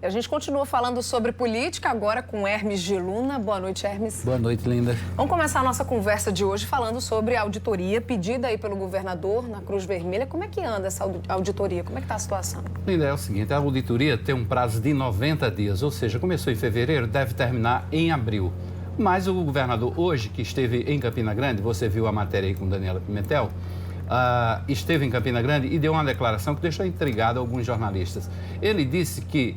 E a gente continua falando sobre política agora com Hermes de Luna. Boa noite, Hermes. Boa noite, Linda. Vamos começar a nossa conversa de hoje falando sobre a auditoria pedida aí pelo governador na Cruz Vermelha. Como é que anda essa auditoria? Como é que está a situação? Linda, é o seguinte, a auditoria tem um prazo de 90 dias, ou seja, começou em fevereiro, deve terminar em abril. Mas o governador hoje, que esteve em Campina Grande, você viu a matéria aí com Daniela Pimentel, esteve em Campina Grande e deu uma declaração que deixou intrigado alguns jornalistas. Ele disse que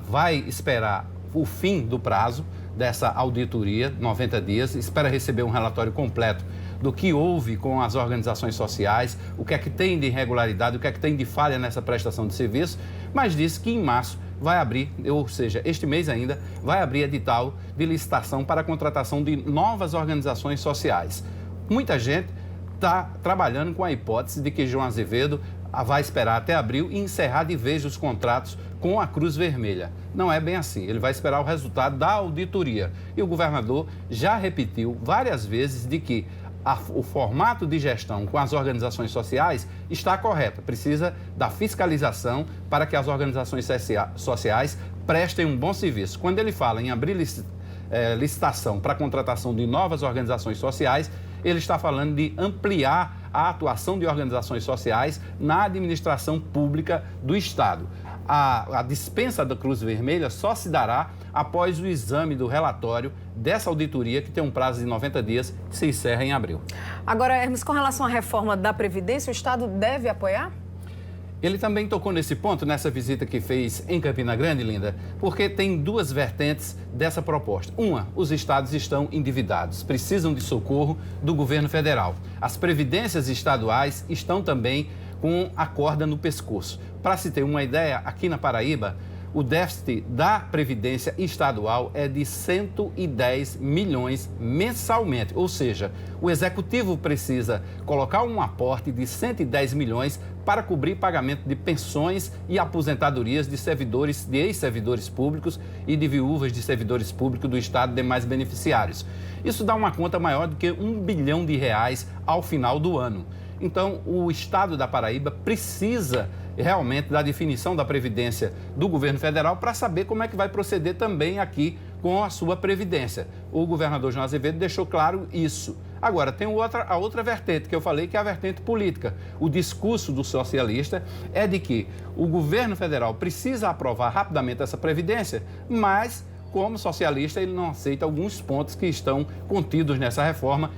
vai esperar o fim do prazo dessa auditoria, 90 dias, espera receber um relatório completo do que houve com as organizações sociais, o que é que tem de irregularidade, o que é que tem de falha nessa prestação de serviço, mas disse que em março vai abrir, ou seja, este mês ainda, vai abrir edital de licitação para a contratação de novas organizações sociais. Muita gente está trabalhando com a hipótese de que João Azevedo vai esperar até abril e encerrar de vez os contratos com a Cruz Vermelha. Não é bem assim, ele vai esperar o resultado da auditoria. E o governador já repetiu várias vezes de que o formato de gestão com as organizações sociais está correto. Precisa da fiscalização para que as organizações sociais prestem um bom serviço. Quando ele fala em abrir licitação para a contratação de novas organizações sociais, ele está falando de ampliar a atuação de organizações sociais na administração pública do Estado. A dispensa da Cruz Vermelha só se dará após o exame do relatório dessa auditoria, que tem um prazo de 90 dias, que se encerra em abril. Agora, Hermes, com relação à reforma da Previdência, o Estado deve apoiar? Ele também tocou nesse ponto, nessa visita que fez em Campina Grande, Linda, porque tem duas vertentes dessa proposta. Uma, os estados estão endividados, precisam de socorro do governo federal. As previdências estaduais estão também com a corda no pescoço. Para se ter uma ideia, aqui na Paraíba, o déficit da Previdência estadual é de 110 milhões mensalmente. Ou seja, o Executivo precisa colocar um aporte de 110 milhões para cobrir pagamento de pensões e aposentadorias de servidores, de ex-servidores públicos e de viúvas de servidores públicos do Estado e demais beneficiários. Isso dá uma conta maior do que R$1 bilhão ao final do ano. Então, o Estado da Paraíba precisa realmente da definição da Previdência do governo federal para saber como é que vai proceder também aqui com a sua Previdência. O governador João Azevedo deixou claro isso. Agora, tem a outra vertente que eu falei, que é a vertente política. O discurso do socialista é de que o governo federal precisa aprovar rapidamente essa Previdência, mas, como socialista, ele não aceita alguns pontos que estão contidos nessa reforma,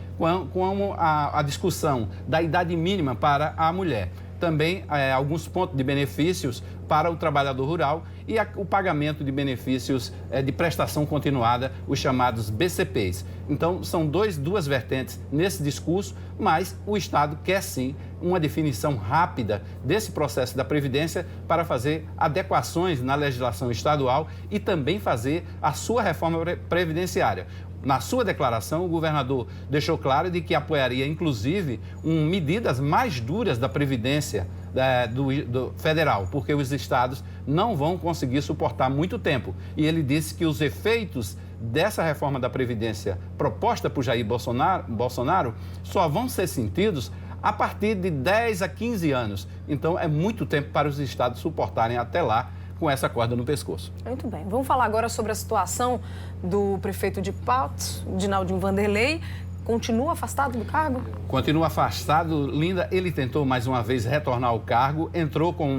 como a discussão da idade mínima para a mulher. Também alguns pontos de benefícios para o trabalhador rural e o pagamento de benefícios de prestação continuada, os chamados BCPs. Então, são duas vertentes nesse discurso, mas o Estado quer sim uma definição rápida desse processo da Previdência para fazer adequações na legislação estadual e também fazer a sua reforma previdenciária. Na sua declaração, o governador deixou claro de que apoiaria, inclusive, medidas mais duras da Previdência do federal, porque os estados não vão conseguir suportar muito tempo. E ele disse que os efeitos dessa reforma da Previdência proposta por Jair Bolsonaro só vão ser sentidos a partir de 10 a 15 anos. Então, é muito tempo para os estados suportarem até lá com essa corda no pescoço. Muito bem. Vamos falar agora sobre a situação do prefeito de Patos, Dinaldinho Vanderlei. Continua afastado do cargo? Continua afastado, Linda. Ele tentou mais uma vez retornar ao cargo, entrou com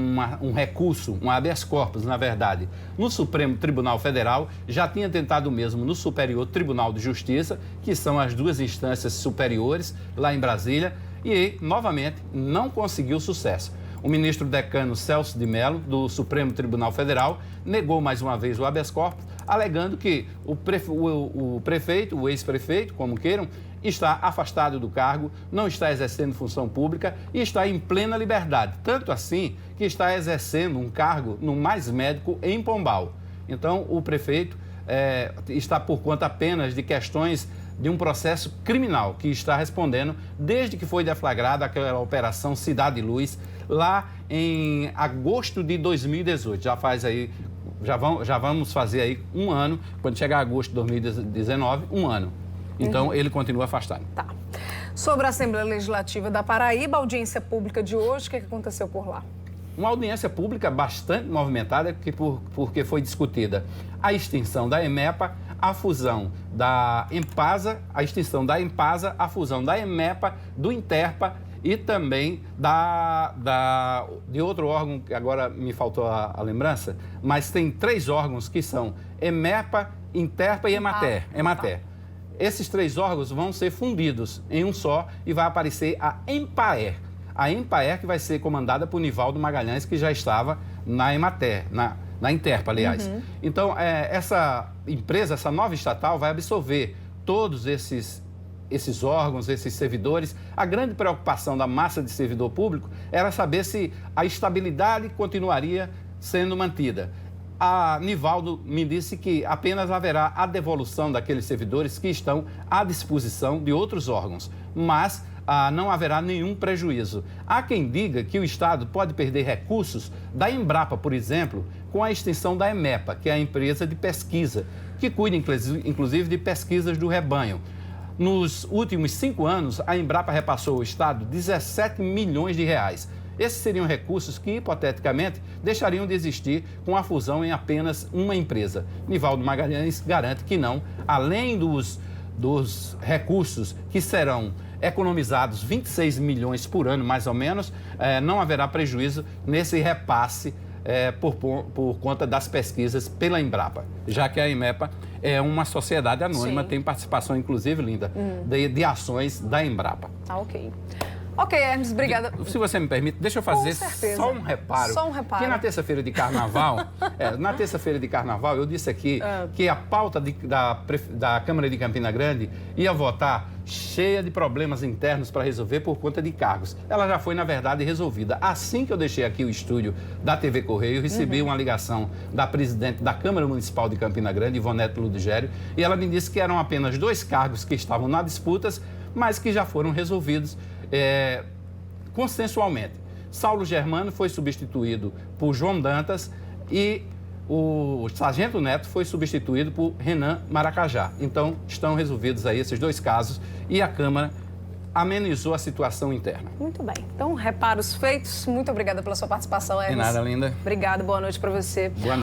um recurso, um habeas corpus, na verdade, no Supremo Tribunal Federal, já tinha tentado mesmo no Superior Tribunal de Justiça, que são as duas instâncias superiores lá em Brasília, e, novamente, não conseguiu sucesso. O ministro decano Celso de Mello, do Supremo Tribunal Federal, negou mais uma vez o habeas corpus, alegando que o prefeito, o ex-prefeito, como queiram, está afastado do cargo, não está exercendo função pública e está em plena liberdade. Tanto assim que está exercendo um cargo no Mais Médico em Pombal. Então, o prefeito está por conta apenas de questões de um processo criminal que está respondendo desde que foi deflagrada aquela operação Cidade Luz, lá em agosto de 2018. Já vamos fazer aí um ano, quando chegar agosto de 2019, um ano. Então, ele continua afastado. Tá. Sobre a Assembleia Legislativa da Paraíba, a audiência pública de hoje, o que aconteceu por lá? uma audiência pública bastante movimentada, porque foi discutida a extinção da EMEPA, a fusão da Empasa, a extinção da Empasa, a fusão da EMEPA, do Interpa e também de outro órgão, que agora me faltou a lembrança, mas tem 3 órgãos que são EMEPA, Interpa e Emater. Esses 3 órgãos vão ser fundidos em um só e vai aparecer a Empaer. A Empaer que vai ser comandada por Nivaldo Magalhães, que já estava na Emater, na Interpa, aliás. Então, essa empresa, essa nova estatal, vai absorver todos esses órgãos, esses servidores. A grande preocupação da massa de servidor público era saber se a estabilidade continuaria sendo mantida. A Nivaldo me disse que apenas haverá a devolução daqueles servidores que estão à disposição de outros órgãos, mas não haverá nenhum prejuízo. Há quem diga que o Estado pode perder recursos da Embrapa, por exemplo, com a extinção da EMEPA, que é a empresa de pesquisa, que cuida inclusive de pesquisas do rebanho. Nos últimos 5 anos, a Embrapa repassou ao Estado 17 milhões de reais. Esses seriam recursos que, hipoteticamente, deixariam de existir com a fusão em apenas uma empresa. Nivaldo Magalhães garante que não, além dos recursos que serão economizados 26 milhões por ano, mais ou menos, não haverá prejuízo nesse repasse por conta das pesquisas pela Embrapa, já que a EMEPA é uma sociedade anônima, tem participação, inclusive, Linda, de ações da Embrapa. Tá, ok. Ok, Hermes, obrigada. Se você me permite, deixa eu fazer só um reparo. Só um reparo. Que na terça-feira de Carnaval, eu disse aqui que a pauta da Câmara de Campina Grande ia votar cheia de problemas internos para resolver por conta de cargos. Ela já foi, na verdade, resolvida. Assim que eu deixei aqui o estúdio da TV Correio, recebi uma ligação da presidente da Câmara Municipal de Campina Grande, Ivonete Ludgério, e ela me disse que eram apenas 2 cargos que estavam na disputas, mas que já foram resolvidos consensualmente. Saulo Germano foi substituído por João Dantas e o Sargento Neto foi substituído por Renan Maracajá. Então, estão resolvidos aí esses 2 casos e a Câmara amenizou a situação interna. Muito bem. Então, reparos feitos. Muito obrigada pela sua participação, Hermes. De nada, Linda. Obrigada, boa noite para você. Boa noite.